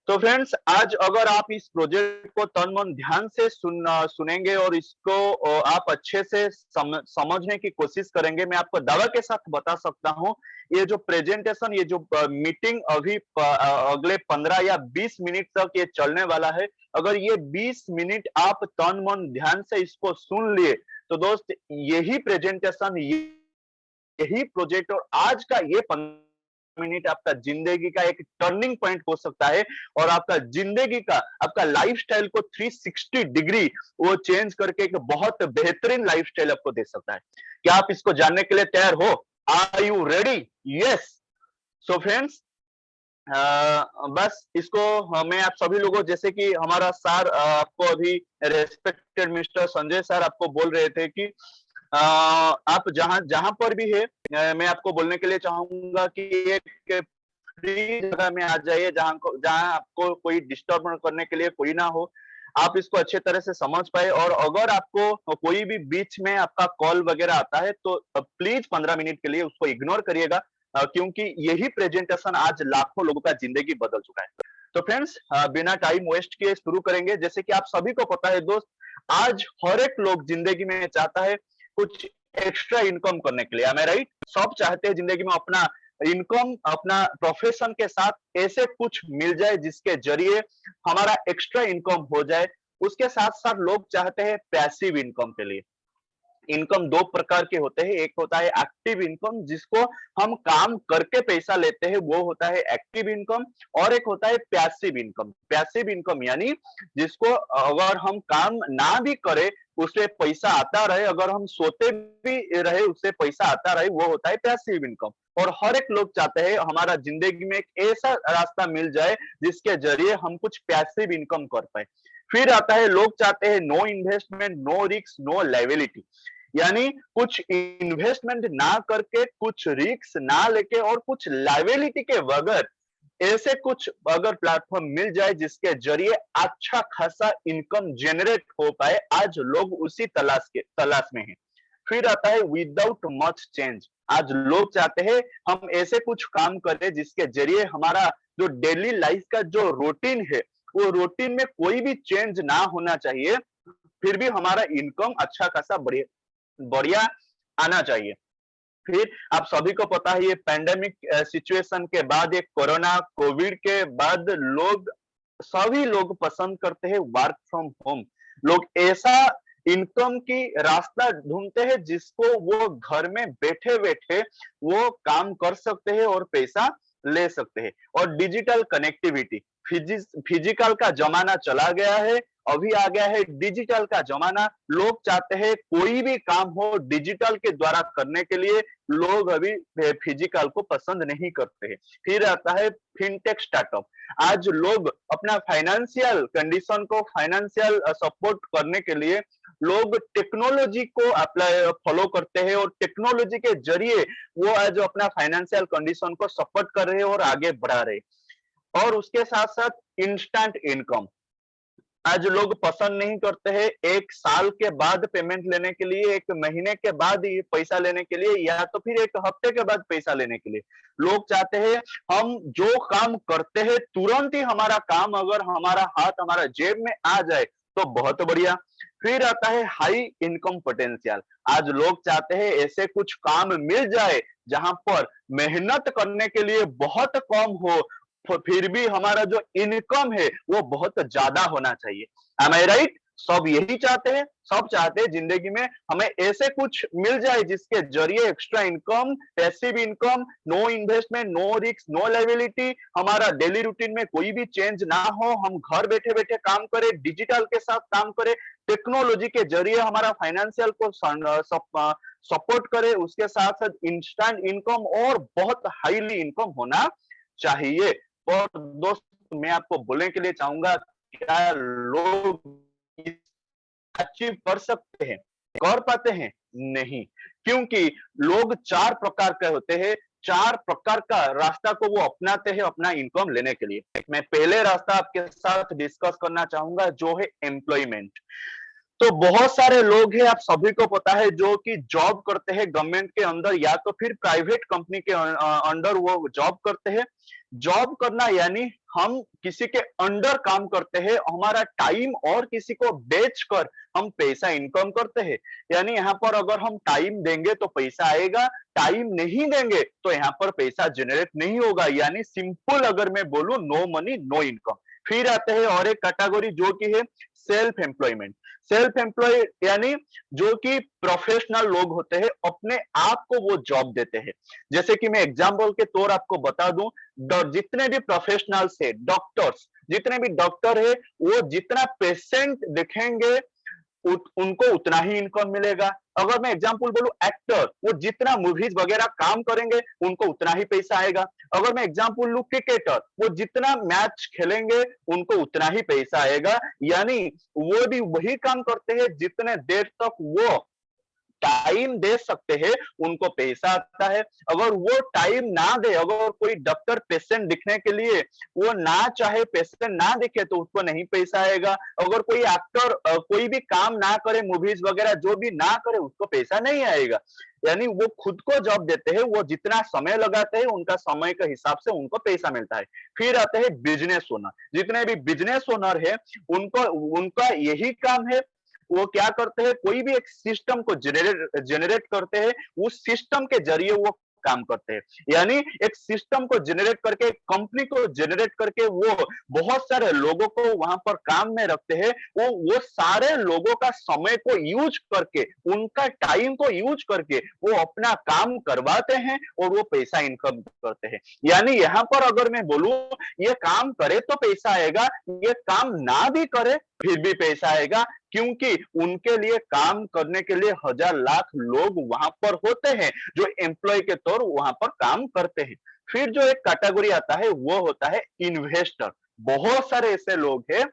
तो फ्रेंड्स, आज अगर आप इस प्रोजेक्ट को तन मन ध्यान से सुनेंगे और इसको आप अच्छे से समझने की कोशिश करेंगे, मैं आपको दावा के साथ बता सकता हूँ, ये जो प्रेजेंटेशन, ये जो मीटिंग अभी अगले 15 या 20 मिनट तक ये चलने वाला है। अगर ये 20 मिनट आप तन मन ध्यान से इसको सुन लिए, तो दोस्त यही प्रेजेंटेशन, यही प्रोजेक्ट और आज का ये 15 मिनट आपका जिंदगी का एक टर्निंग पॉइंट हो सकता है और आपका जिंदगी का, आपका लाइफस्टाइल को 360 डिग्री वो चेंज करके एक बहुत बेहतरीन लाइफस्टाइल आपको दे सकता है। क्या आप इसको जानने के लिए तैयार हो? Are you ready? Yes. So friends, बस इसको मैं आप सभी लोगों, जैसे कि हमारा सर आपको अभी रेस्पेक्टेड मिस्टर संजय सर आपको बोल रहे थे कि आप जहां जहां पर भी है, मैं आपको बोलने के लिए चाहूंगा कि एक फ्री जगह में आ जाइए, जहां आपको कोई डिस्टर्ब करने के लिए कोई ना हो, आप इसको अच्छे तरह से समझ पाए। और अगर आपको कोई भी बीच में आपका कॉल वगैरह आता है, तो प्लीज 15 मिनट के लिए उसको इग्नोर करिएगा, क्योंकि यही प्रेजेंटेशन आज लाखों लोगों का जिंदगी बदल चुका है। तो फ्रेंड्स, बिना टाइम वेस्ट किए शुरू करेंगे। जैसे कि आप सभी को पता है दोस्त, आज हर एक लोग जिंदगी में चाहता है कुछ एक्स्ट्रा इनकम करने के लिए। am I right? सब चाहते हैं जिंदगी में अपना इनकम, अपना प्रोफेशन के साथ ऐसे कुछ मिल जाए जिसके जरिए हमारा एक्स्ट्रा इनकम हो जाए। उसके साथ साथ लोग चाहते हैं पैसिव इनकम के लिए। इनकम दो प्रकार के होते हैं, एक होता है एक्टिव इनकम, जिसको हम काम करके पैसा लेते हैं, वो होता है एक्टिव इनकम। और एक होता है पैसिव इनकम। पैसिव इनकम यानी जिसको अगर हम काम ना भी करें उससे पैसा आता रहे, अगर हम सोते भी रहे उससे पैसा आता रहे, वो होता है पैसिव इनकम। और हर एक लोग चाहते हैं हमारा जिंदगी में एक ऐसा रास्ता मिल जाए जिसके जरिए हम कुछ पैसिव इनकम कर पाए। फिर आता है, लोग चाहते हैं no investment, no risk, no liability, यानी कुछ इन्वेस्टमेंट ना करके, कुछ रिस्क ना लेके और कुछ लायबिलिटी के बगैर ऐसे कुछ अगर प्लेटफॉर्म मिल जाए जिसके जरिए अच्छा खासा इनकम जनरेट हो पाए, आज लोग उसी तलाश में हैं। फिर आता है विदाउट मच चेंज। आज लोग चाहते हैं हम ऐसे कुछ काम करें जिसके जरिए हमारा जो डेली लाइफ का जो रूटीन है, वो रूटीन में कोई भी चेंज ना होना चाहिए, फिर भी हमारा इनकम अच्छा खासा बढ़िया बढ़िया आना चाहिए। फिर आप सभी को पता है, ये पैंडेमिक सिचुएशन के बाद, ये कोरोना कोविड के बाद लोग, सभी लोग पसंद करते हैं वर्क फ्रॉम होम। लोग ऐसा इनकम की रास्ता ढूंढते हैं जिसको वो घर में बैठे बैठे वो काम कर सकते हैं और पैसा ले सकते हैं। और डिजिटल कनेक्टिविटी, फिजिकल का जमाना चला गया है, अभी आ गया है डिजिटल का जमाना। लोग चाहते हैं कोई भी काम हो डिजिटल के द्वारा करने के लिए, लोग अभी फिजिकल को पसंद नहीं करते हैं। फिर आता है फिनटेक स्टार्टअप। आज लोग अपना फाइनेंशियल कंडीशन को, फाइनेंशियल सपोर्ट करने के लिए लोग टेक्नोलॉजी को अप्लाई फॉलो करते हैं और टेक्नोलॉजी के जरिए वो आज अपना फाइनेंशियल कंडीशन को सपोर्ट कर रहे हैं और आगे बढ़ा रहे हैं। और उसके साथ साथ इंस्टेंट इनकम, आज लोग पसंद नहीं करते हैं एक साल के बाद पेमेंट लेने के लिए, एक महीने के बाद ये पैसा लेने के लिए, या तो फिर एक हफ्ते के बाद पैसा लेने के लिए। लोग चाहते हैं हम जो काम करते हैं तुरंत ही हमारा काम अगर हमारा हाथ हमारा जेब में आ जाए तो बहुत बढ़िया। फिर आता है हाई इनकम पोटेंशियल। आज लोग चाहते हैं ऐसे कुछ काम मिल जाए जहां पर मेहनत करने के लिए बहुत कम हो, फिर भी हमारा जो इनकम है वो बहुत ज्यादा होना चाहिए। एम आई राइट? सब यही चाहते हैं, सब चाहते हैं जिंदगी में हमें ऐसे कुछ मिल जाए जिसके जरिए extra income, passive income, no investment, no risk, no liability, हमारा डेली रूटीन में कोई भी चेंज ना हो, हम घर बैठे बैठे काम करें, डिजिटल के साथ काम करें, टेक्नोलॉजी के जरिए हमारा फाइनेंशियल को सपोर्ट करे, उसके साथ साथ इंस्टेंट इनकम और बहुत हाईली इनकम होना चाहिए। और दोस्त, मैं आपको बोलने के लिए चाहूंगा, क्या लोग अचीव कर सकते हैं, कर पाते हैं? नहीं, क्योंकि लोग चार प्रकार के होते हैं, चार प्रकार का रास्ता को वो अपनाते हैं अपना इनकम लेने के लिए। मैं पहले रास्ता आपके साथ डिस्कस करना चाहूंगा जो है एम्प्लॉयमेंट। तो बहुत सारे लोग हैं, आप सभी को पता है, जो कि जॉब करते हैं गवर्नमेंट के अंदर या तो फिर प्राइवेट कंपनी के अंडर वो जॉब करते हैं। जॉब करना यानी हम किसी के अंडर काम करते हैं, हमारा टाइम और किसी को बेचकर हम पैसा इनकम करते हैं। यानी यहाँ पर अगर हम टाइम देंगे तो पैसा आएगा, टाइम नहीं देंगे तो यहाँ पर पैसा जनरेट नहीं होगा। यानी सिंपल अगर मैं बोलूं, नो मनी नो इनकम। फिर आते हैं और एक कैटेगरी जो कि है सेल्फ एम्प्लॉयमेंट। सेल्फ एम्प्लॉय यानी जो कि प्रोफेशनल लोग होते हैं, अपने आप को वो जॉब देते हैं। जैसे कि मैं एग्जाम्पल के तौर आपको बता दूं, जितने भी प्रोफेशनल्स है, डॉक्टर्स, जितने भी डॉक्टर है, वो जितना पेशेंट देखेंगे उनको उतना ही इनकम मिलेगा। अगर मैं एग्जांपल बोलूं, एक्टर, वो जितना मूवीज वगैरह काम करेंगे उनको उतना ही पैसा आएगा। अगर मैं एग्जांपल लूं, क्रिकेटर, वो जितना मैच खेलेंगे उनको उतना ही पैसा आएगा। यानी वो भी वही काम करते हैं जितने देर तक वो टाइम दे सकते हैं, उनको पैसा आता है। अगर वो टाइम ना दे, अगर कोई डॉक्टर पेशेंट दिखने के लिए वो ना चाहे, पेशेंट ना दिखे, तो उसको नहीं पैसा आएगा। अगर कोई एक्टर कोई भी काम ना करे, मूवीज वगैरह जो भी ना करे, उसको पैसा नहीं आएगा। यानी वो खुद को जॉब देते हैं, वो जितना समय लगाते हैं उनका समय के हिसाब से उनको पैसा मिलता है। फिर आते हैं बिजनेस ओनर। जितने भी बिजनेस ओनर है, उनको उनका यही काम है, वो क्या करते हैं, कोई भी एक सिस्टम को जनरेट जनरेट करते हैं, उस सिस्टम के जरिए वो काम करते हैं। यानी एक सिस्टम को जनरेट करके, कंपनी को जनरेट करके, वो बहुत सारे लोगों को वहां पर काम में रखते हैं। वो सारे लोगों का समय को यूज करके, उनका टाइम को यूज करके वो अपना काम करवाते हैं और वो पैसा इनकम करते हैं। यानी यहाँ पर अगर मैं बोलूं, ये काम करे तो पैसा आएगा, ये काम ना भी करे फिर भी पैसा आएगा, क्योंकि उनके लिए काम करने के लिए हजार लाख लोग वहां पर होते हैं, जो एम्प्लॉय के तौर वहां पर काम करते हैं। फिर जो एक कैटेगरी आता है वो होता है इन्वेस्टर। बहुत सारे ऐसे लोग हैं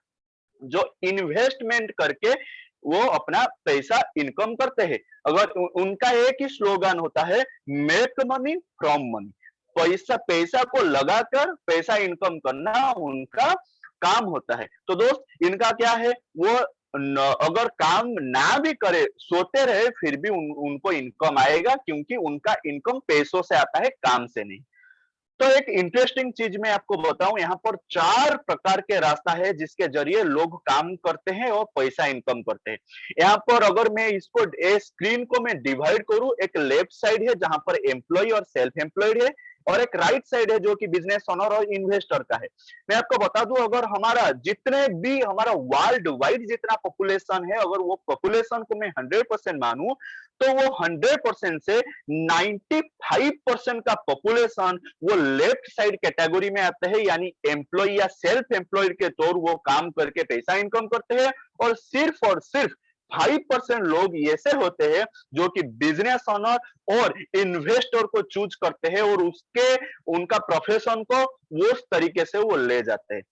जो इन्वेस्टमेंट करके वो अपना पैसा इनकम करते हैं। अगर उनका एक ही स्लोगन होता है, मेक मनी फ्रॉम मनी। पैसा पैसा को लगाकर पैसा इनकम करना उनका काम होता है। तो दोस्त, इनका क्या है, वो अगर काम ना भी करे, सोते रहे, फिर भी उनको इनकम आएगा, क्योंकि उनका इनकम पैसों से आता है, काम से नहीं। तो एक इंटरेस्टिंग चीज मैं आपको बताऊं, यहाँ पर 4 प्रकार के रास्ता है जिसके जरिए लोग काम करते हैं और पैसा इनकम करते हैं। यहाँ पर अगर मैं इसको स्क्रीन को मैं डिवाइड करूं, एक लेफ्ट साइड है जहां पर एम्प्लॉय और सेल्फ एम्प्लॉयड है, और एक राइट साइड है जो कि बिजनेस ओनर और इन्वेस्टर का है। मैं आपको बता दूं, अगर हमारा जितने भी हमारा वर्ल्ड वाइड जितना पॉपुलेशन है, अगर वो पॉपुलेशन को मैं 100% मानूं, तो वो 100% से 95% का पॉपुलेशन वो लेफ्ट साइड कैटेगरी में आते हैं। यानी एम्प्लॉय या सेल्फ एम्प्लॉयड के तौर वो काम करके पैसा इनकम करते हैं, और सिर्फ 5% लोग ऐसे होते हैं जो कि बिजनेस ओनर और इन्वेस्टर को चूज करते हैं और उसके उनका प्रोफेशन को वो उस तरीके से वो ले जाते हैं।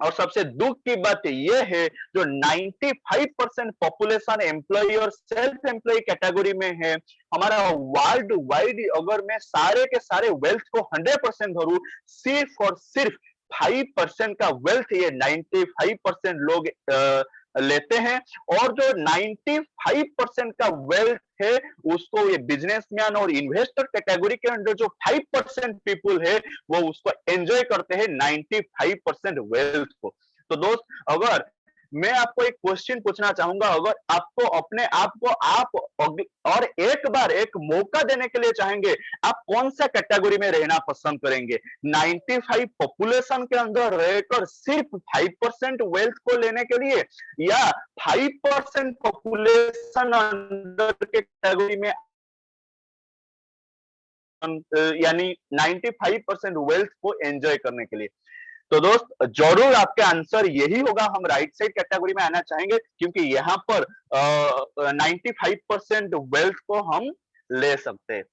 और सबसे दुख की बात यह है, जो 95% पॉपुलेशन एम्प्लॉय और सेल्फ एम्प्लॉय कैटेगरी में है, हमारा वर्ल्ड वाइड अगर मैं सारे के सारे वेल्थ को 100% धरूं, सिर्फ और सिर्फ 5% का वेल्थ ये 95% लोग लेते हैं। और जो 95% का वेल्थ है, उसको ये बिजनेसमैन और इन्वेस्टर कैटेगरी के अंदर जो 5% पीपुल है, वो उसको एंजॉय करते हैं 95% वेल्थ को। तो दोस्त, अगर मैं आपको एक क्वेश्चन पूछना चाहूंगा, अगर आपको अपने आप को आप और एक बार एक मौका देने के लिए चाहेंगे, आप कौन सा कैटेगरी में रहना पसंद करेंगे? 95 पॉपुलेशन के अंदर रहकर सिर्फ 5% वेल्थ को लेने के लिए, या 5% पॉपुलेशन अंदर के कैटेगरी में, यानी 95% वेल्थ को एंजॉय करने के लिए? तो दोस्त, जरूर आपका आंसर यही होगा, हम राइट साइड कैटेगरी में आना चाहेंगे, क्योंकि यहाँ पर 95% वेल्थ को हम ले सकते हैं।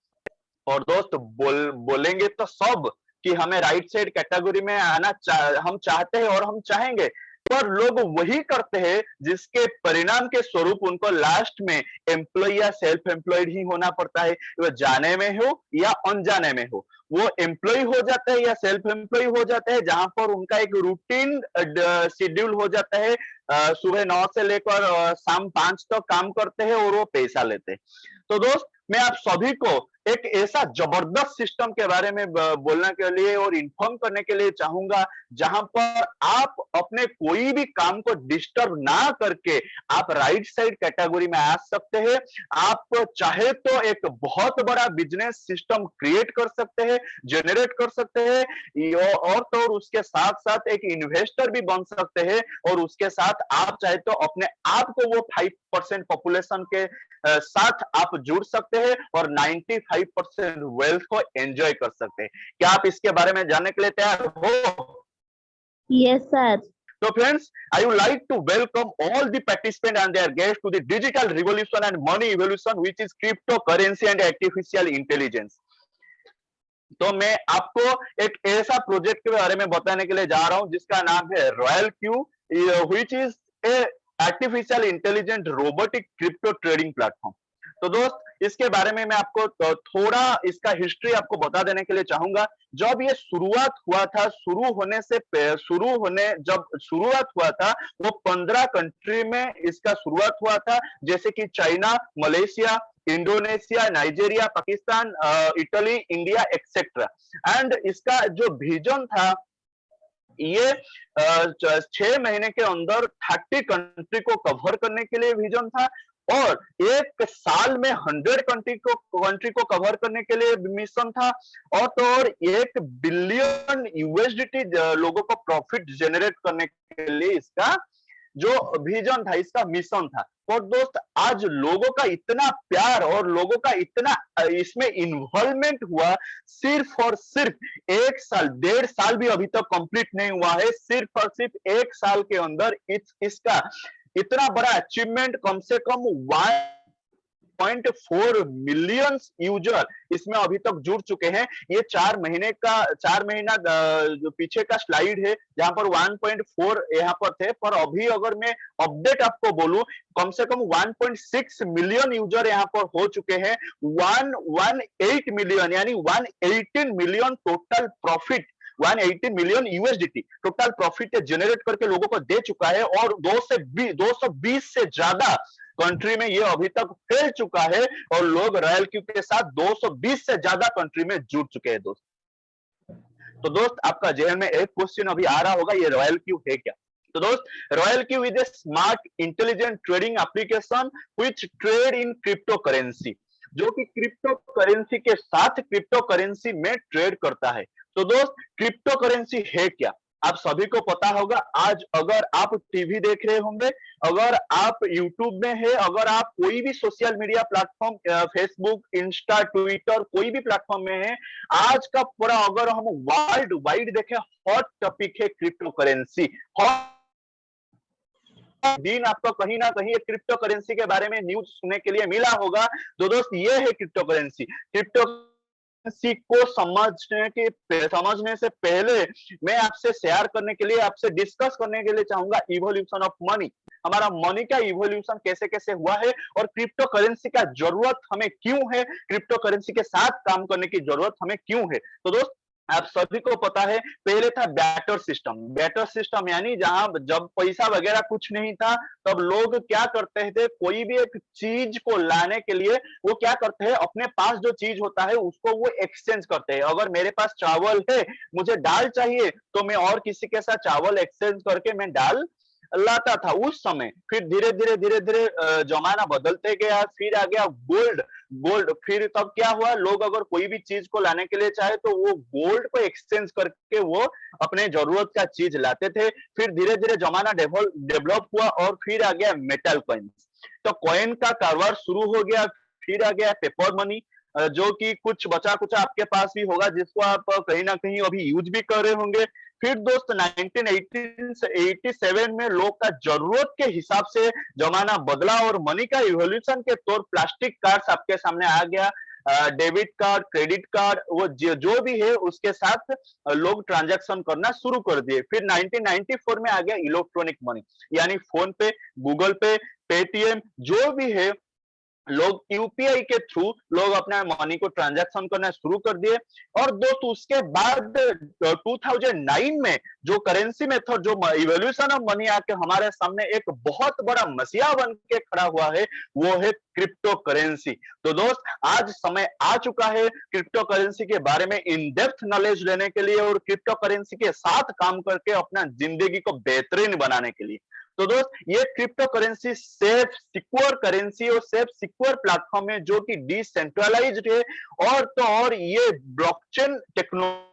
और दोस्त, बोलेंगे तो सब कि हमें राइट साइड कैटेगरी में आना हम चाहते हैं और हम चाहेंगे, पर लोग वही करते हैं जिसके परिणाम के स्वरूप उनको लास्ट में एम्प्लॉय या सेल्फ एम्प्लॉयड ही होना पड़ता है, वो जाने में हो या अनजाने में हो। वो एम्प्लॉय हो जाते हैं या सेल्फ एम्प्लॉय हो जाते हैं, जहां पर उनका एक रूटीन शेड्यूल हो जाता है, सुबह 9 से लेकर शाम 5 तक काम करते हैं और वो पैसा लेते हैं। तो दोस्त, मैं आप सभी को एक ऐसा जबरदस्त सिस्टम के बारे में बोलने के लिए और इन्फॉर्म करने के लिए चाहूंगा, जहां पर आप अपने कोई भी काम को डिस्टर्ब ना करके आप राइट साइड कैटेगरी में आ सकते हैं। आप चाहे तो एक बहुत बड़ा बिजनेस सिस्टम क्रिएट कर सकते हैं, जनरेट कर सकते हैं, और तो और उसके साथ साथ एक इन्वेस्टर भी बन सकते हैं, और उसके साथ आप चाहे तो अपने आप को वो 5% पॉपुलेशन के साथ आप जुड़ सकते हैं और 95% वेल्थ को एंजॉय कर सकते हैं। क्या आप इसके बारे में जानने के लिए तैयार हो? Yes, sir. So friends, I would like to welcome all the participants and their guests to the digital revolution and money evolution, which is cryptocurrency and artificial intelligence. तो मैं आपको एक ऐसा प्रोजेक्ट के बारे में बताने के लिए जा रहा हूं जिसका नाम है royal Q, which is a artificial intelligent robotic crypto trading platform. तो दोस्त, इसके बारे में मैं आपको थोड़ा इसका हिस्ट्री आपको बता देने के लिए चाहूंगा। जब ये शुरुआत हुआ था, जब शुरुआत हुआ था, वो 15 कंट्री में इसका शुरुआत हुआ था, जैसे कि China, Malaysia, Indonesia, Nigeria, Pakistan, Italy, India etcetera. And इसका जो विजन था, ये 6 महीने के अंदर 30 कंट्री को कवर करने के लिए विजन था, और एक साल में 100 कंट्री को कवर करने के लिए मिशन था, और तो और 1 बिलियन यूएसडीटी लोगों को प्रॉफिट जनरेट करने के लिए इसका जो विजन था, इसका मिशन था। और दोस्त, आज लोगों का इतना प्यार और लोगों का इतना इसमें इन्वॉल्वमेंट हुआ, सिर्फ और सिर्फ 1 साल, 1.5 साल भी अभी तक कंप्लीट नहीं हुआ है, सिर्फ और सिर्फ 1 साल के अंदर इसका इतना बड़ा अचीवमेंट, कम से कम 1.4 मिलियन यूजर इसमें अभी तक जुड़ चुके हैं। ये 4 महीना जो पीछे का स्लाइड है, जहां पर 1.4 यहाँ पर थे, पर अभी अगर मैं अपडेट आपको बोलूं, कम से कम 1.6 मिलियन यूजर यहाँ पर हो चुके हैं। 118 मिलियन यानी 118 million total profit, 180 million USDT total profit generate करके लोगों को दे चुका है, और 220 से ज्यादा कंट्री में ये अभी तक फैल चुका है, और लोग रॉयल क्यू के साथ 220 से ज्यादा कंट्री में जुड़ चुके हैं दोस्त। तो दोस्त, आपका जहन में एक क्वेश्चन अभी आ रहा होगा, ये रॉयल क्यू है क्या? तो दोस्त, royal Q is a smart intelligent trading application which trade in crypto currency, जो कि क्रिप्टो करेंसी के साथ क्रिप्टो करेंसी में ट्रेड करता है। तो दोस्त, क्रिप्टो करेंसी है क्या? आप सभी को पता होगा। आज अगर आप टीवी देख रहे होंगे, अगर आप यूट्यूब में है, अगर आप कोई भी social media platform, Facebook, Insta, Twitter, कोई भी प्लेटफॉर्म में है, आज का पूरा अगर हम वर्ल्ड वाइड देखें, हॉट टॉपिक है क्रिप्टो करेंसी। दिन आपको कहीं ना कहीं एक क्रिप्टो करेंसी के बारे में न्यूज सुनने के लिए मिला होगा। तो दोस्त, ये है क्रिप्टो करेंसी। क्रिप्टो करेंसी को समझने से पहले मैं आपसे शेयर करने के लिए, आपसे डिस्कस करने के लिए चाहूंगा इवोल्यूशन ऑफ मनी। हमारा मनी का इवोल्यूशन कैसे कैसे हुआ है, और क्रिप्टो करेंसी का जरूरत हमें क्यों है, क्रिप्टो करेंसी के साथ काम करने की जरूरत हमें क्यों है। तो दोस्त, आप सभी को पता है, पहले था बैटर सिस्टम यानी जहां जब पैसा वगैरह कुछ नहीं था, तब लोग क्या करते थे, कोई भी एक चीज को लाने के लिए वो क्या करते हैं, अपने पास जो चीज होता है उसको वो एक्सचेंज करते हैं। अगर मेरे पास चावल है, मुझे दाल चाहिए, तो मैं और किसी के साथ चावल एक्सचेंज करके मैं दाल लाता था उस समय। फिर धीरे धीरे जमाना बदलते गया, फिर आ गया गोल्ड। फिर तब क्या हुआ, लोग अगर कोई भी चीज को लाने के लिए चाहे तो वो गोल्ड को एक्सचेंज करके वो अपने जरूरत का चीज लाते थे। फिर धीरे धीरे जमाना डेवलप हुआ, और फिर आ गया मेटल कॉइन्स। तो कॉइन का कारोबार शुरू हो गया। फिर आ गया पेपर मनी, जो कि कुछ बचा कुचा आपके पास भी होगा, जिसको आप कहीं ना कहीं अभी यूज भी कर रहे होंगे। फिर दोस्त, 1987 में लोग का जरूरत के हिसाब से जमाना बदला, और मनी का इवोल्यूशन के तौर प्लास्टिक कार्ड्स आपके सामने आ गया। डेबिट कार्ड, क्रेडिट कार्ड, वो जो भी है उसके साथ लोग ट्रांजैक्शन करना शुरू कर दिए। फिर 1994 में आ गया इलेक्ट्रॉनिक मनी, यानी फोन पे, गूगल पे, पेटीएम, जो भी है लोग यूपीआई के थ्रू लोग अपना मनी को ट्रांजैक्शन करना शुरू कर दिए। और दोस्त उसके बाद 2009 में जो करेंसी मेथड, जो इवोल्यूशन ऑफ मनी आके हमारे सामने एक बहुत बड़ा मसीहा बन के खड़ा हुआ है, वो है क्रिप्टो करेंसी। तो दोस्त आज समय आ चुका है क्रिप्टो करेंसी के बारे में इन डेप्थ नॉलेज लेने के लिए और क्रिप्टो करेंसी के साथ काम करके अपना जिंदगी को बेहतरीन बनाने के लिए। तो दोस्त ये crypto currency safe secure currency और सेफ सिक्योर प्लेटफॉर्म है जो कि डिसेंट्रलाइज्ड है। और तो और ये ब्लॉकचेन टेक्नोलॉजी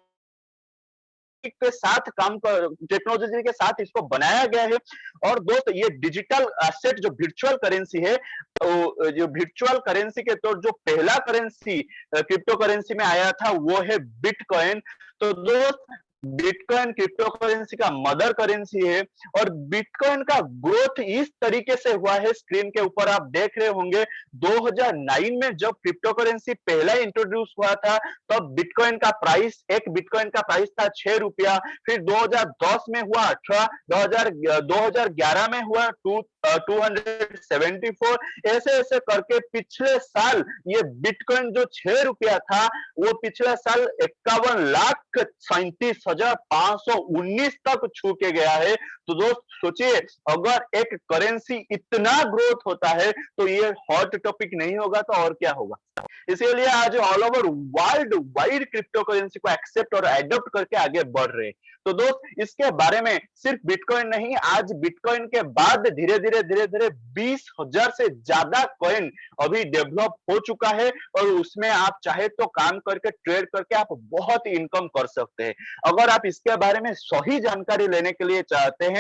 के साथ काम कर टेक्नोलॉजी के साथ इसको बनाया गया है। और दोस्त ये डिजिटल एसेट जो वर्चुअल करेंसी है, तो जो वर्चुअल करेंसी के तौर जो पहला करेंसी क्रिप्टो करेंसी में आया था वो है बिटकॉइन। तो दोस्त बिटकॉइन क्रिप्टो करेंसी का मदर करेंसी है। और बिटकॉइन का ग्रोथ इस तरीके से हुआ है, स्क्रीन के ऊपर आप देख रहे होंगे। 2009 में जब क्रिप्टो करेंसी पहला इंट्रोड्यूस हुआ था तब बिटकॉइन का प्राइस, एक बिटकॉइन का प्राइस था 6 रुपया। फिर 2010 में हुआ 18, 2011 में हुआ 274। ऐसे ऐसे करके पिछले साल ये बिटकॉइन जो 6 रुपया था वो पिछले साल 51,37,519 तक छू के गया है। तो दोस्त सोचिए, अगर एक करेंसी इतना ग्रोथ होता है तो ये हॉट टॉपिक नहीं होगा तो और क्या होगा। इसीलिए आज all over world wide crypto currency को एक्सेप्ट और एडॉप्ट करके आगे बढ़ रहे हैं। तो दोस्त इसके बारे में सिर्फ बिटकॉइन नहीं, आज बिटकॉइन के बाद धीरे धीरे 20,000 से ज्यादा कॉइन अभी डेवलप हो चुका है। और उसमें आप चाहे तो काम करके ट्रेड करके आप बहुत इनकम कर सकते हैं। अगर आप इसके बारे में सही जानकारी लेने के लिए चाहते हैं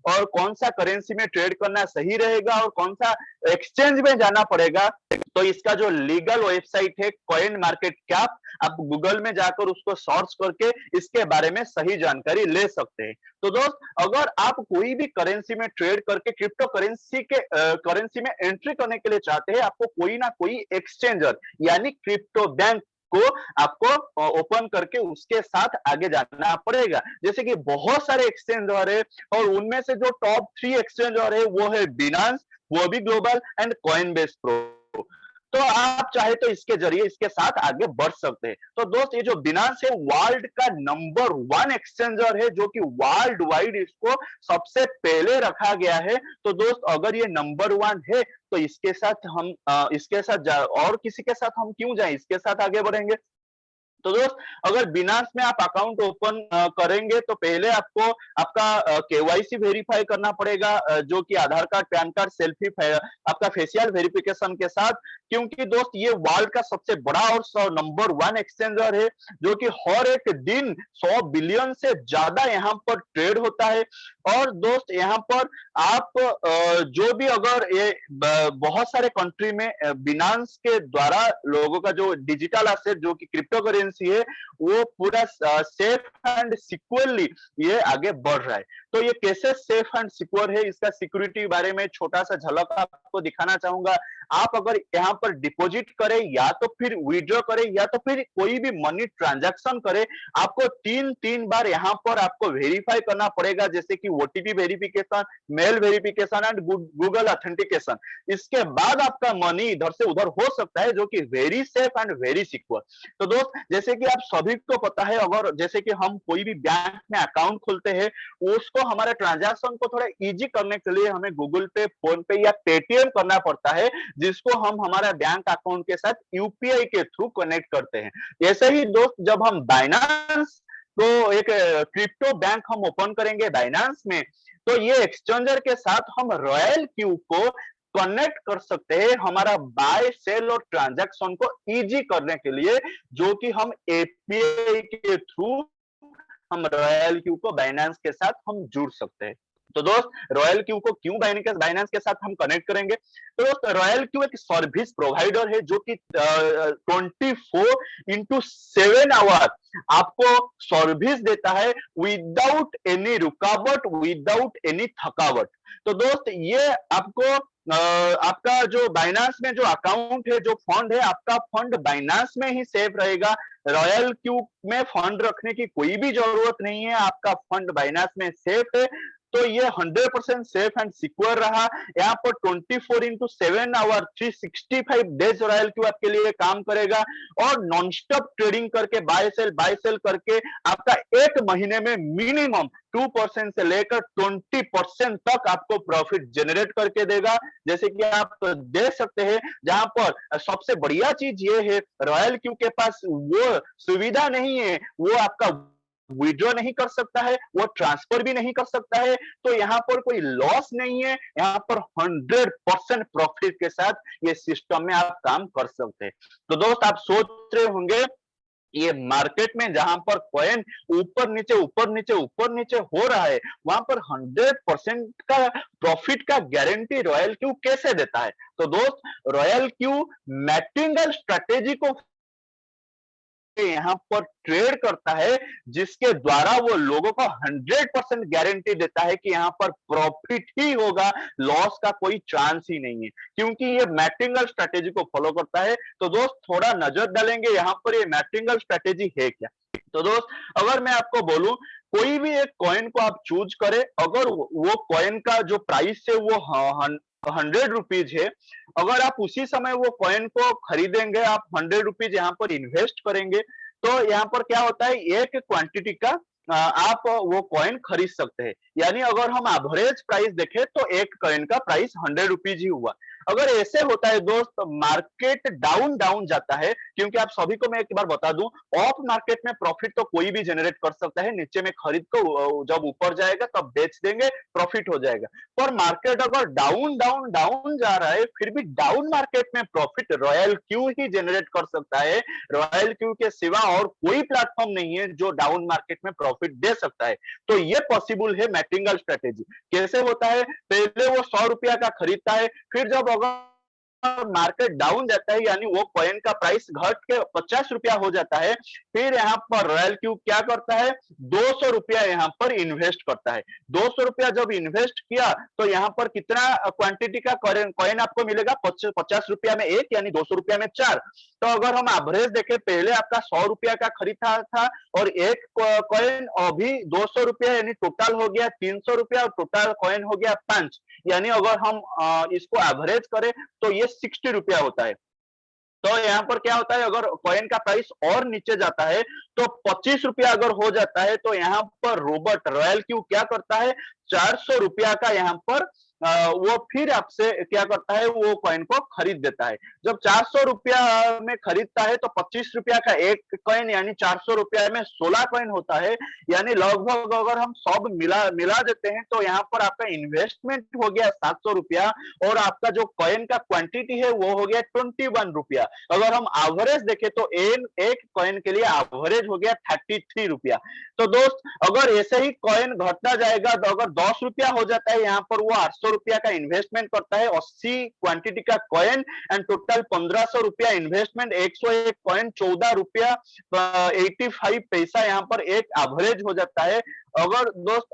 और कौन सा करेंसी में ट्रेड करना सही रहेगा और कौन सा एक्सचेंज में जाना पड़ेगा, तो इसका जो लीगल वेबसाइट है कॉइन मार्केट कैप, आप गूगल में जाकर उसको सर्च करके इसके बारे में सही जानकारी ले सकते हैं। तो दोस्त अगर आप कोई भी करेंसी में ट्रेड करके क्रिप्टो करेंसी के करेंसी में एंट्री करने के लिए चाहते हैं, आपको कोई ना कोई एक्सचेंजर यानी क्रिप्टो बैंक को आपको ओपन करके उसके साथ आगे जाना पड़ेगा। जैसे कि बहुत सारे एक्सचेंजर है और उनमें से जो टॉप 3 एक्सचेंजर है वो है बिनांस, वो भी ग्लोबल, एंड कॉइनबेस प्रो। तो आप चाहे तो इसके जरिए इसके साथ आगे बढ़ सकते हैं। तो दोस्त ये जो बिनांस है वर्ल्ड का नंबर 1 एक्सचेंजर है जो कि वर्ल्ड वाइड इसको सबसे पहले रखा गया है। तो दोस्त अगर ये नंबर 1 है तो इसके साथ हम इसके साथ और किसी के साथ हम क्यों जाएं, इसके साथ आगे बढ़ेंगे। तो दोस्त अगर बिनांस में आप अकाउंट ओपन करेंगे तो पहले आपको आपका केवाईसी वेरीफाई करना पड़ेगा, जो कि आधार कार्ड, पैन कार्ड, सेल्फी, आपका फेशियल वेरिफिकेशन के साथ। क्योंकि दोस्त ये वर्ल्ड का सबसे बड़ा और नंबर 1 एक्सचेंजर है जो कि हर एक दिन 100 बिलियन से ज्यादा यहाँ पर ट्रेड होता है। और दोस्त यहाँ पर आप जो भी अगर ये बहुत सारे कंट्री में बिनांस के द्वारा लोगों का जो डिजिटल एसेट जो कि क्रिप्टो करेंसी है वो पूरा सेफ एंड सिक्योरली ये आगे बढ़ रहा है। तो ये कैसे सेफ एंड सिक्योर है, इसका सिक्योरिटी बारे में छोटा सा झलक आपको दिखाना चाहूंगा। आप अगर यहाँ पर डिपॉजिट करें या तो फिर विड्रॉ करें या तो फिर कोई भी मनी ट्रांजैक्शन करें, आपको तीन बार यहाँ पर आपको वेरीफाई करना पड़ेगा, जैसे कि OTP verification, mail verification and Google authentication. इसके बाद आपका मनी इधर से उधर हो सकता है, जो कि very safe and very secure. तो दोस्त जैसे कि आप सभी को पता है, अगर जैसे कि हम कोई भी बैंक में अकाउंट खोलते हैं उसको हमारे ट्रांजैक्शन को थोड़ा इजी करने के लिए हमें गूगल पे, फोन पे या पेटीएम करना पड़ता है, जिसको हम हमारे बैंक अकाउंट के साथ यूपीआई के थ्रू कनेक्ट करते हैं। ऐसे ही दोस्त जब हम बाइनांस तो एक क्रिप्टो बैंक हम ओपन करेंगे बाइनांस में, तो ये एक्सचेंजर के साथ हम रॉयल क्यू को कनेक्ट कर सकते हैं हमारा बाय सेल और ट्रांजैक्शन को इजी करने के लिए, जो कि हम एपीआई के थ्रू हम रॉयल क्यू को बाइनांस के साथ हम जुड़ सकते हैं। तो दोस्त रॉयल क्यू को क्यों बाइनांस के साथ हम कनेक्ट करेंगे, तो दोस्त रॉयल क्यू एक सर्विस प्रोवाइडर है जो कि 24/7 आवर आपको सर्विस देता है विदाउट एनी रुकावट, विदाउट एनी थकावट। तो दोस्त ये आपको आपका जो बाइनांस में जो अकाउंट है, जो फंड है, आपका फंड बाइनांस में ही सेफ रहेगा। रॉयल क्यू में फंड रखने की कोई भी जरूरत नहीं है, आपका फंड बाइनांस में सेफ है। तो ये 100% सेफ एंड सिक्योर रहा। यहाँ पर 24/7 आवर 365 डेज रॉयल क्यू आपके लिए काम करेगा और नॉन स्टॉप ट्रेडिंग करके बाय सेल करके आपका एक महीने में मिनिमम 2% से लेकर 20% तक आपको प्रॉफिट जनरेट करके देगा। जैसे कि आप देख सकते हैं, जहां पर सबसे बढ़िया चीज ये है, रॉयल क्यू के पास वो सुविधा नहीं है, वो आपका विड्रॉ नहीं कर सकता है, वो ट्रांसफर भी नहीं कर सकता है। तो यहाँ पर कोई लॉस नहीं है, यहाँ पर 100% प्रॉफिट के साथ ये सिस्टम में आप काम कर सकते हैं। तो दोस्त, आप सोच रहे होंगे, ये मार्केट में जहां पर कॉइन ऊपर नीचे हो रहा है, वहां पर 100% का प्रॉफिट का गारंटी रॉयल क्यू कैसे देता है? तो दोस्त, रॉयल क्यू मैट्रिंगल स्ट्रेटेजी को यहाँ पर ट्रेड करता है, जिसके द्वारा वो लोगों को 100% गारंटी देता है कि यहाँ पर प्रॉफिट ही होगा, लॉस का कोई चांस ही नहीं है, क्योंकि ये मैट्रिंगल स्ट्रेटेजी को फॉलो करता है। तो दोस्त, थोड़ा नजर डालेंगे यहाँ पर ये मैट्रिंगल स्ट्रेटेजी है क्या। तो दोस्त, अगर मैं आपको बोलूं, कोई भी एक कॉइन को आप चूज करें, अगर वो कॉइन का जो प्राइस है वो 100 रुपीज है, अगर आप उसी समय वो कॉइन को खरीदेंगे, आप 100 रुपीज यहाँ पर इन्वेस्ट करेंगे, तो यहाँ पर क्या होता है, एक क्वांटिटी का आप वो कॉइन खरीद सकते हैं। यानी अगर हम एवरेज प्राइस देखें तो एक कॉइन का प्राइस 100 रुपीज ही हुआ। अगर ऐसे होता है दोस्त, मार्केट डाउन डाउन जाता है, क्योंकि आप सभी को मैं एक बार बता दूं, ऑफ मार्केट में प्रॉफिट तो कोई भी जनरेट कर सकता है, नीचे में खरीद को जब ऊपर जाएगा तब बेच देंगे, प्रॉफिट हो जाएगा। पर मार्केट अगर डाउन डाउन डाउन जा रहा है, फिर भी डाउन मार्केट में प्रॉफिट रॉयल क्यू ही जनरेट कर सकता है। रॉयल क्यू के सिवा और कोई प्लेटफॉर्म नहीं है जो डाउन मार्केट में प्रॉफिट दे सकता है। तो ये पॉसिबल है मैट्रिंगल स्ट्रेटेजी। कैसे होता है, पहले वो 100 रुपया का खरीदता है, फिर जब अगर मार्केट डाउन जाता है, यानी वो कॉइन का प्राइस घट के 50 रुपया हो जाता है, फिर यहाँ पर रॉयल क्यू क्या करता है, 200 रुपया यहाँ पर इन्वेस्ट करता है। 200 रुपया जब इन्वेस्ट किया, तो यहाँ पर कितना क्वांटिटी का कॉइन आपको मिलेगा, 50 रुपया में एक, यानी 200 रुपया में 4। तो अगर हम एवरेज देखें, पहले आपका 100 रुपया का खरीदा था और एक कॉइन, अभी 200 रुपया, यानी टोटल हो गया 300 रुपया और टोटल कॉइन हो गया 5। यानी अगर हम इसको एवरेज करें तो ये 60 रुपया होता है। तो यहाँ पर क्या होता है, अगर कॉइन का प्राइस और नीचे जाता है तो 25 रुपया अगर हो जाता है, तो यहाँ पर रोबोट रॉयल क्यू क्या करता है, 400 रुपया का यहाँ पर वो फिर आपसे क्या करता है, वो कॉइन को खरीद देता है। जब 400 रुपया में खरीदता है तो 25 रुपया का एक कॉइन, यानी 400 रुपया में 16 कॉइन होता है। यानी लगभग अगर हम सब मिला मिला देते हैं, तो यहाँ पर आपका इन्वेस्टमेंट हो गया 700 रुपया और आपका जो कॉइन का क्वांटिटी है वो हो गया 21 रुपया। अगर हम एवरेज देखें तो एक कॉइन के लिए एवरेज हो गया 33 रुपया। तो दोस्त, अगर ऐसे ही कॉइन घटता जाएगा, तो अगर 10 रुपया हो जाता है, यहाँ पर वो 800 रुपया का इन्वेस्टमेंट करता है, 80 क्वांटिटी का कॉइन एंड टोटल 1500 रुपया इन्वेस्टमेंट, 101 कॉइन, 14 रुपया 85 पैसा यहाँ पर एक एवरेज हो जाता है। अगर दोस्त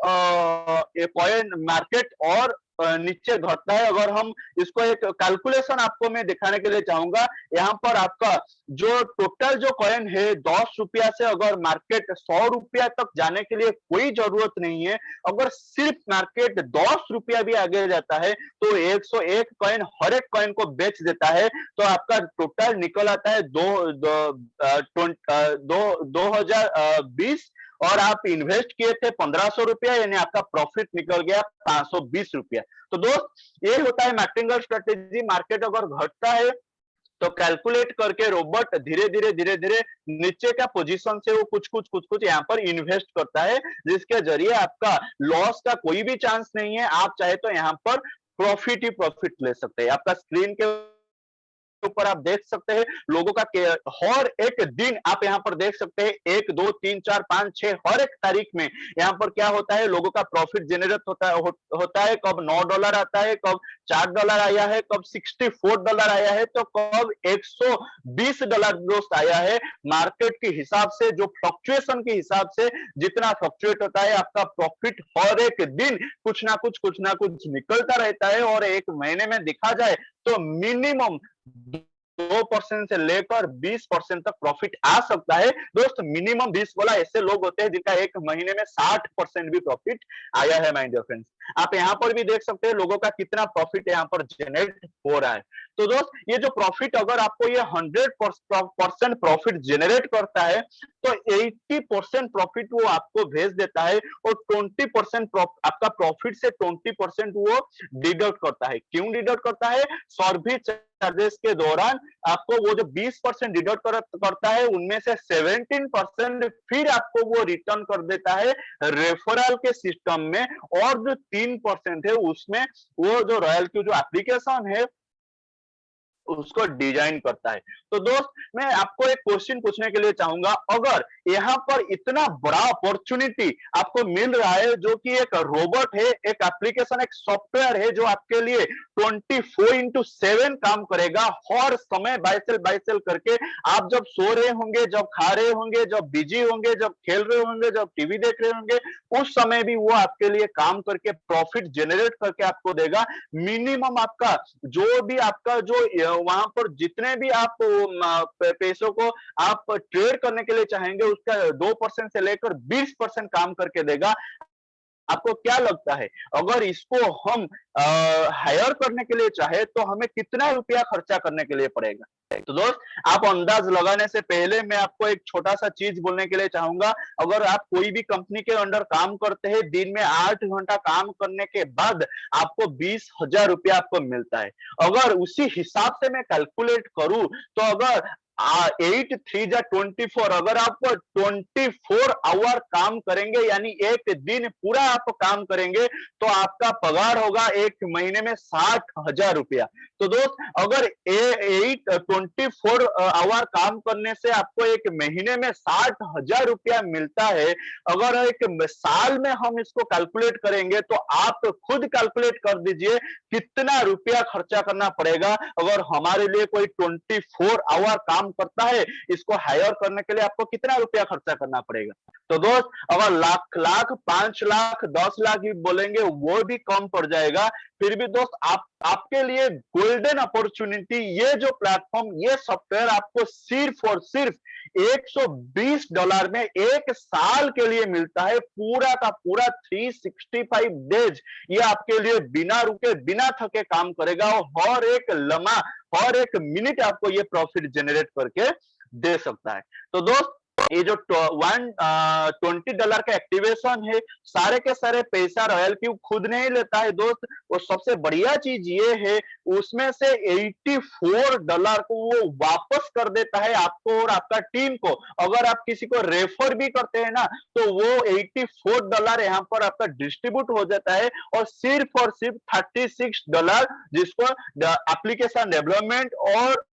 कॉइन मार्केट और नीचे घटता है, अगर हम इसको एक कैलकुलेशन आपको मैं दिखाने के लिए चाहूंगा, यहाँ पर आपका जो टोटल जो कॉइन है 10 रुपया से अगर मार्केट 100 रुपया तक जाने के लिए कोई जरूरत नहीं है। अगर सिर्फ मार्केट 10 रुपया भी आगे जाता है तो 101 कॉइन हर एक कॉइन को बेच देता है, तो आपका टोटल निकल आता है 2020 और आप इन्वेस्ट किए थे 1500 रुपया, यानी आपका प्रॉफिट निकल गया 520 रुपया। तो दोस्त, ये होता है मैट्रिंगल स्ट्रेटेजी। मार्केट अगर घटता है तो कैलकुलेट करके रोबोट धीरे धीरे नीचे का पोजीशन से वो कुछ यहाँ पर इन्वेस्ट करता है, जिसके जरिए आपका लॉस का कोई भी चांस नहीं है। आप चाहे तो यहाँ पर प्रॉफिट ही प्रॉफिट ले सकते हैं। आपका स्क्रीन के ऊपर आप देख सकते हैं लोगों का हर एक दिन आप यहाँ पर देख सकते हैं, 1 2 3 4 5 6 हर एक तारीख में यहाँ पर क्या होता है, लोगों का प्रॉफिट जनरेट होता है। कब $9 आता है, कब $4 आया है, कब $64 आया है, तो कब $120 दोस्त आया है। मार्केट के हिसाब से, जो फ्लक्चुएशन के हिसाब से जितना फ्लक्चुएट होता है, आपका प्रॉफिट हर एक दिन कुछ ना कुछ निकलता रहता है। और एक महीने में देखा जाए तो मिनिमम 2% से लेकर 20% तक प्रॉफिट आ सकता है। दोस्त मिनिमम 20 बोला, ऐसे लोग होते हैं जिनका एक महीने में 60% भी प्रॉफिट आया है माय डियर फ्रेंड्स। आप यहाँ पर भी देख सकते हैं लोगों का कितना प्रॉफिट यहाँ पर जनरेट हो रहा है। तो दोस्त ये जो प्रॉफिट अगर आपको ये 100% प्रॉफिट जनरेट करता है तो 80% प्रॉफिट वो आपको भेज देता है और 20% आपका प्रॉफिट से 20% वो डिडक्ट करता है। क्यों डिडक्ट करता है? सर्विस चार्जेस के दौरान आपको वो जो 20% डिडक्ट करता है उनमें से 17% फिर आपको वो रिटर्न कर देता है रेफरल के सिस्टम में, और जो 3% है उसमें वो जो रॉयल क्यू जो एप्लीकेशन है उसको डिजाइन करता है। तो दोस्त मैं आपको एक क्वेश्चन पूछने के लिए चाहूंगा, अगर यहाँ पर इतना बड़ा अपॉर्चुनिटी आपको मिल रहा है जो कि एक रोबोट है, एक एप्लीकेशन, एक सॉफ्टवेयर है जो आपके लिए 24/7 काम करेगा, हर समय बाय सेल करके, आप जब सो रहे होंगे, जब खा रहे होंगे, जब बिजी होंगे, जब खेल रहे होंगे, जब टीवी देख रहे होंगे, उस समय भी वो आपके लिए काम करके प्रॉफिट जनरेट करके आपको देगा। मिनिमम आपका जो भी आपका जो वहां पर जितने भी आप पैसों को आप ट्रेड करने के लिए चाहेंगे उसका 2% से लेकर 20% काम करके देगा। आपको क्या लगता है अगर इसको हम हायर करने के लिए चाहे तो हमें कितना रुपया खर्चा करने के लिए पड़ेगा? तो दोस्त आप अंदाज लगाने से पहले मैं आपको एक छोटा सा चीज बोलने के लिए चाहूंगा। अगर आप कोई भी कंपनी के अंडर काम करते हैं, दिन में 8 घंटा काम करने के बाद आपको 20,000 रुपया आपको मिलता है। अगर उसी हिसाब से मैं कैलकुलेट करूं तो अगर 8 3 जा 24, अगर आप 24 आवर काम करेंगे यानी एक दिन पूरा आप काम करेंगे तो आपका पगार होगा एक महीने में 60,000 रुपया। तो दोस्त अगर 24 आवर काम करने से आपको एक महीने में 60,000 रुपया मिलता है, अगर एक साल में हम इसको कैलकुलेट करेंगे तो आप खुद कैलकुलेट कर दीजिए कितना रुपया खर्चा करना पड़ेगा। अगर हमारे लिए कोई 24 आवर काम करता है, इसको हायर करने के लिए आपको कितना रुपया खर्चा करना पड़ेगा? तो दोस्त अगर लाख लाख 5 लाख 10 लाख भी बोलेंगे वो भी कम पड़ जाएगा। फिर भी दोस्त आपके लिए गोल्डन अपॉर्चुनिटी, ये जो प्लेटफॉर्म, ये सॉफ्टवेयर आपको सिर्फ और सिर्फ $120 में एक साल के लिए मिलता है। पूरा का पूरा 365 डेज ये आपके लिए बिना रुके बिना थके काम करेगा और हर एक लम्हा हर एक मिनट आपको ये प्रॉफिट जनरेट करके दे सकता है। तो दोस्त ये जो $120 का एक्टिवेशन है, सारे के सारे पैसा रॉयल क्यू खुद नहीं लेता है दोस्त। और सबसे बढ़िया चीज ये है उसमें से $84 को वो वापस कर देता है आपको और आपका टीम को। अगर आप किसी को रेफर भी करते हैं ना तो वो $84 यहाँ पर आपका डिस्ट्रीब्यूट हो जाता है और सिर्फ $36 जिसको एप्लीकेशन डेवलपमेंट और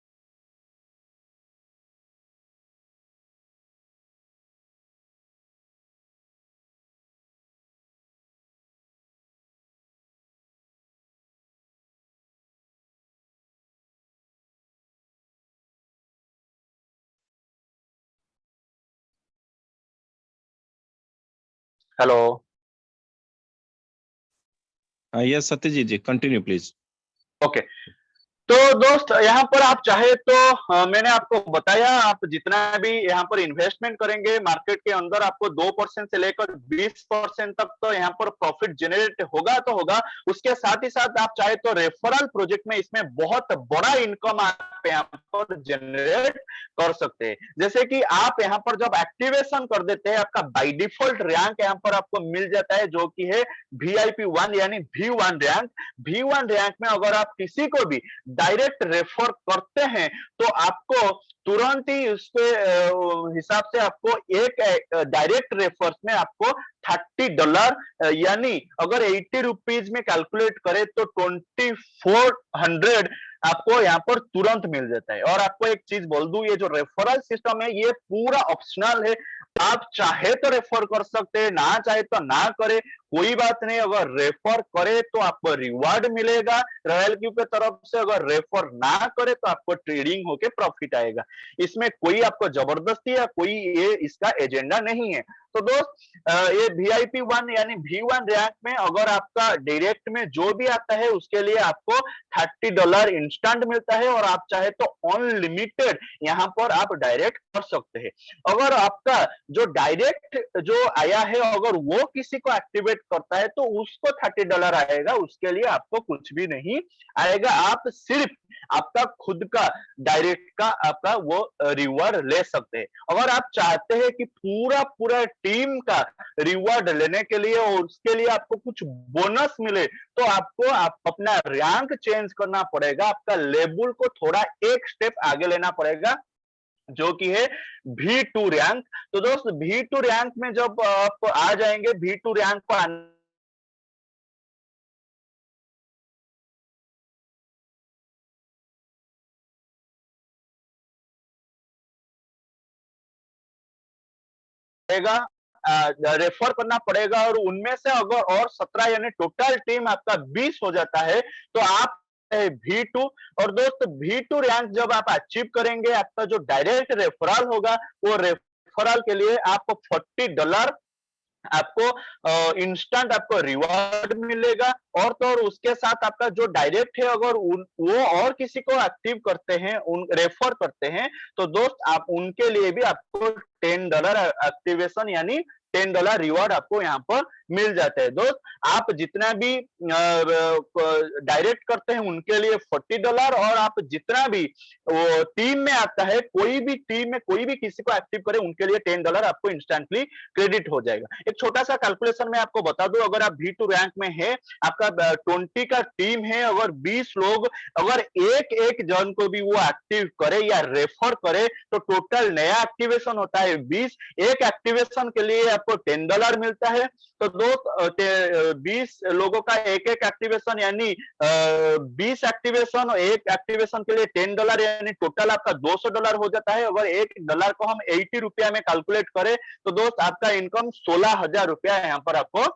hello. Yes Satyajit ji, continue please. Okay तो दोस्त यहाँ पर आप चाहे तो मैंने आपको बताया, आप जितना भी यहाँ पर इन्वेस्टमेंट करेंगे मार्केट के अंदर आपको 2% से लेकर 20% तक तो यहाँ पर प्रॉफिट जनरेट होगा तो होगा। उसके साथ ही साथ आप चाहे तो रेफरल प्रोजेक्ट में इसमें बहुत बड़ा इनकम आप यहाँ पर जनरेट कर सकते हैं। जैसे कि आप यहाँ पर जब एक्टिवेशन कर देते हैं आपका बाय डिफॉल्ट रैंक यहाँ पर आपको मिल जाता है जो कि है VIP1 यानी V1 रैंक। V1 रैंक में अगर आप किसी को भी डायरेक्ट रेफर करते हैं तो आपको तुरंत ही उसके हिसाब से आपको एक डायरेक्ट रेफर्स में आपको $30 यानी अगर 80 रुपीज में कैलकुलेट करें तो 2400 आपको यहाँ पर तुरंत मिल जाता है। और आपको एक चीज बोल दूं, ये जो रेफरल सिस्टम है ये पूरा ऑप्शनल है। आप चाहे तो रेफर कर सकते हैं, ना चाहे तो ना करें, कोई बात नहीं, अगर रेफर करे तो आपको रिवार्ड मिलेगा रॉयल क्यू के तरफ से, अगर रेफर ना करे तो आपको ट्रेडिंग होके प्रॉफिट आएगा। इसमें कोई आपको जबरदस्ती या कोई ये इसका एजेंडा नहीं है। तो दोस्त ये VIP1 यानी V1 रैंक में अगर आपका डायरेक्ट में जो भी आता है उसके लिए आपको $30 इंस्टेंट मिलता है, और आप चाहे तो अनलिमिटेड यहाँ पर आप डायरेक्ट कर सकते हैं। अगर आपका जो डायरेक्ट जो आया है अगर वो किसी को एक्टिवेट करता है तो उसको $30 आएगा, उसके लिए आपको कुछ भी नहीं आएगा। आप सिर्फ आपका खुद का डायरेक्ट का आपका वो रिवॉर्ड ले सकते हैं। अगर आप चाहते हैं कि पूरा पूरा टीम का रिवॉर्ड लेने के लिए और उसके लिए आपको कुछ बोनस मिले, तो आपको आप अपना रैंक चेंज करना पड़ेगा, आपका लेवल को थोड़ा एक स्टेप आगे लेना पड़ेगा, जो कि है V2 रैंक। तो दोस्त V2 रैंक में जब आप आ जाएंगे, V2 रैंक को पड़ेगा, रेफर करना पड़ेगा, और उनमें से अगर और 17 यानी टोटल टीम आपका 20 हो जाता है तो आप V2। और दोस्त V2 रैंक जब आप अचीव करेंगे, आपका जो डायरेक्ट रेफरल होगा वो रेफरल के लिए आपको $40 आपको इंस्टेंट आपको रिवॉर्ड मिलेगा। और तो और उसके साथ आपका जो डायरेक्ट है अगर वो और किसी को एक्टिव करते हैं, उन रेफर करते हैं, तो दोस्त आप उनके लिए भी आपको $10 एक्टिवेशन यानी $10 रिवॉर्ड आपको यहाँ पर मिल जाता है। दोस्त आप जितना भी डायरेक्ट करते हैं उनके लिए $40, और आप जितना भी वो टीम में आता है, कोई भी टीम में कोई भी किसी को एक्टिव करे उनके लिए $10 आपको इंस्टेंटली क्रेडिट हो जाएगा। एक छोटा सा कैलकुलेशन मैं आपको बता दूं, अगर आप V2 रैंक में है, आपका 20 का टीम है, अगर 20 लोग अगर एक एक जन को भी वो एक्टिव करे या रेफर करे तो टोटल नया एक्टिवेशन होता है 20। एक एक्टिवेशन के लिए आपको $10 मिलता है। तो दोस्त 20 लोगों का एक एक एक्टिवेशन यानी 20 एक्टिवेशन, और एक एक्टिवेशन के लिए $10 यानी टोटल आपका $200 हो जाता है। अगर $1 को हम 80 रुपया में कैलकुलेट करें तो दोस्त आपका इनकम 16,000 रुपया यहाँ पर आपको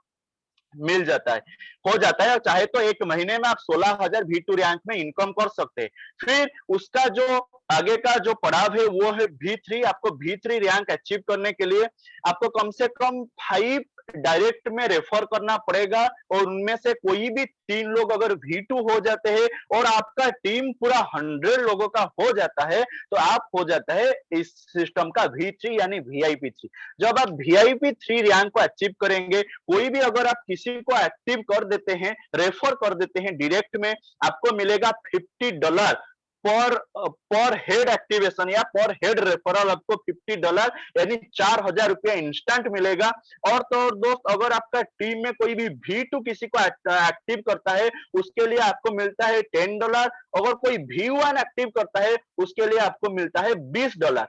मिल जाता है, हो जाता है। और चाहे तो एक महीने में आप 16,000 V2 रैंक में इनकम कर सकते हैं। फिर उसका जो आगे का जो पड़ाव है वो है V3। आपको V3 रैंक अचीव करने के लिए आपको कम से कम 5 डायरेक्ट में रेफर करना पड़ेगा, और उनमें से कोई भी 3 लोग अगर V2 हो जाते हैं और आपका टीम पूरा 100 लोगों का हो जाता है तो आप हो जाता है इस सिस्टम का V3 यानी VIP3। जब आप VIP3 रैंक को अचीव करेंगे, कोई भी अगर आप किसी को एक्टिव कर देते हैं, रेफर कर देते हैं डायरेक्ट में, आपको मिलेगा $50 पर हेड एक्टिवेशन या पर हेड रेफरल, आपको $50 यानी 4,000 रुपया इंस्टेंट मिलेगा। और तो दोस्त अगर आपका टीम में कोई भी V2 किसी को एक्टिव करता है उसके लिए आपको मिलता है $10, अगर कोई V1 एक्टिव करता है उसके लिए आपको मिलता है $20।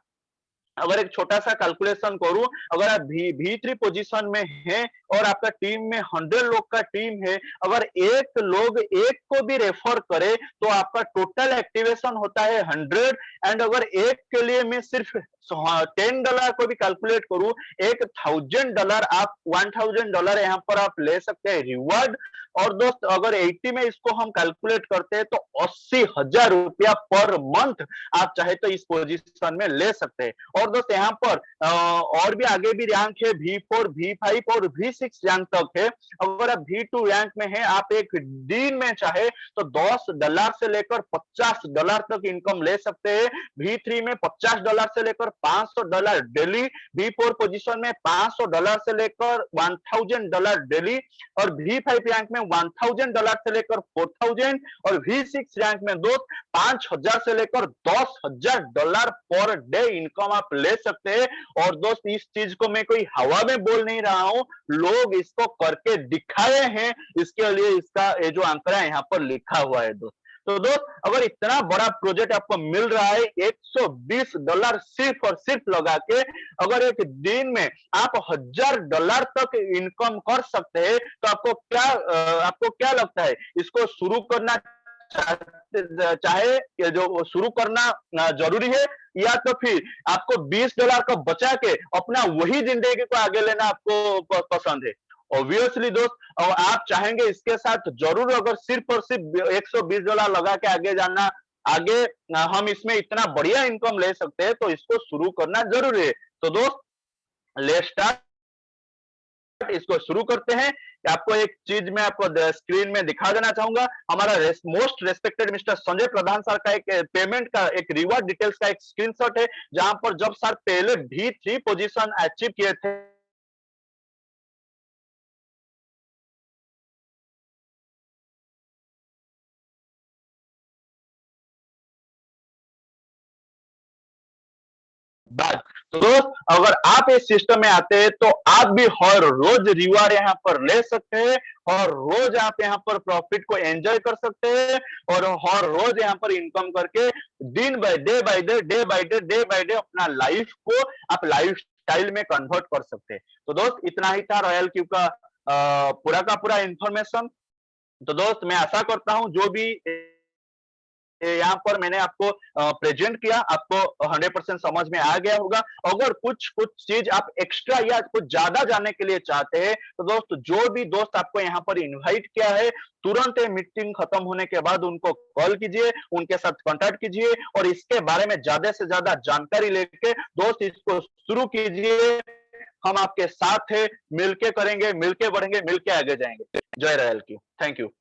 अगर एक छोटा सा कैलकुलेशन करूं, अगर आप V3 पोजीशन में हैं और आपका टीम में 100 लोग का टीम है, अगर एक लोग एक को भी रेफर करे तो आपका टोटल एक्टिवेशन होता है 100। एंड अगर एक के लिए मैं सिर्फ $10 को भी कैलकुलेट करूं, $1,000 आप $1,000 यहाँ पर आप ले सकते हैं रिवॉर्ड। और दोस्त अगर 80 में इसको हम कैलकुलेट करते हैं तो 80,000 रुपया पर मंथ आप चाहे तो इस पोजीशन में ले सकते हैं। और दोस्त यहाँ पर और भी आगे भी रैंक है, V4, V5 और V6 रैंक तक है। अगर आप V2 रैंक में है, आप एक दिन में चाहे तो $10 से लेकर $50 तक इनकम ले सकते हैं। V3 में $50 से लेकर $500 डेली, V4 पोजीशन में $500 से लेकर $1,000 डेली, और V5 रैंक में $1,000 से लेकर $4,000, और V6 रैंक में दोस्त 5,000 से लेकर $10,000 पर डे इनकम आप ले सकते हैं। और दोस्त इस चीज को मैं कोई हवा में बोल नहीं रहा हूं, लोग इसको करके दिखाए हैं, इसके लिए इसका ये जो आंकड़ा यहाँ पर लिखा हुआ है दोस्त। तो दोस्त अगर इतना बड़ा प्रोजेक्ट आपको मिल रहा है $120 सिर्फ और सिर्फ लगा के, अगर एक दिन में आप $1,000 तक इनकम कर सकते हैं तो आपको क्या लगता है, इसको शुरू करना चाहे जो शुरू करना जरूरी है, या तो फिर आपको $20 को बचा के अपना वही जिंदगी को आगे लेना आपको पसंद है? ऑब्वियसली दोस्त, और आप चाहेंगे इसके साथ जरूर अगर सिर्फ और सिर्फ $120 लगा के आगे जाना, आगे हम इसमें इतना बढ़िया इनकम ले सकते हैं, तो इसको शुरू करना जरूरी है। तो दोस्त, लेट्स स्टार्ट, इसको शुरू करते हैं। आपको एक चीज मैं आपको स्क्रीन में दिखा देना चाहूंगा। हमारा मोस्ट रेस्पेक्टेड मिस्टर संजय प्रधान सर का एक पेमेंट का एक रिवॉर्ड डिटेल्स का एक स्क्रीनशॉट है, जहां पर जब सर पहले B3 पोजीशन अचीव किए थे, बात। तो दोस्त, अगर आप इस सिस्टम में आते हैं तो आप भी हर रोज रिवार्ड यहाँ पर ले सकते हैं, हर रोज आप यहाँ पर प्रॉफिट को एंजॉय कर सकते हैं, और हर रोज यहाँ पर इनकम करके दिन by day by day, day by day, day by day अपना लाइफ को आप लाइफ स्टाइल में कन्वर्ट कर सकते हैं। तो दोस्त, इतना ही था रॉयल क्यू का पूरा का पूरा इंफॉर्मेशन। तो दोस्त, मैं आशा करता हूं जो भी यहाँ पर मैंने आपको प्रेजेंट किया, आपको 100% समझ में आ गया होगा। अगर कुछ कुछ चीज आप एक्स्ट्रा या कुछ ज्यादा जानने के लिए चाहते हैं, तो दोस्त जो भी दोस्त आपको यहाँ पर इनवाइट किया है, तुरंत ये मीटिंग खत्म होने के बाद उनको कॉल कीजिए, उनके साथ कांटेक्ट कीजिए, और इसके बारे में ज्यादा से ज्यादा जानकारी लेके दोस्त इसको शुरू कीजिए। हम आपके साथ है, मिलके करेंगे, मिलके बढ़ेंगे, मिलके आगे जाएंगे। जय रॉयल क्यू। Thank you.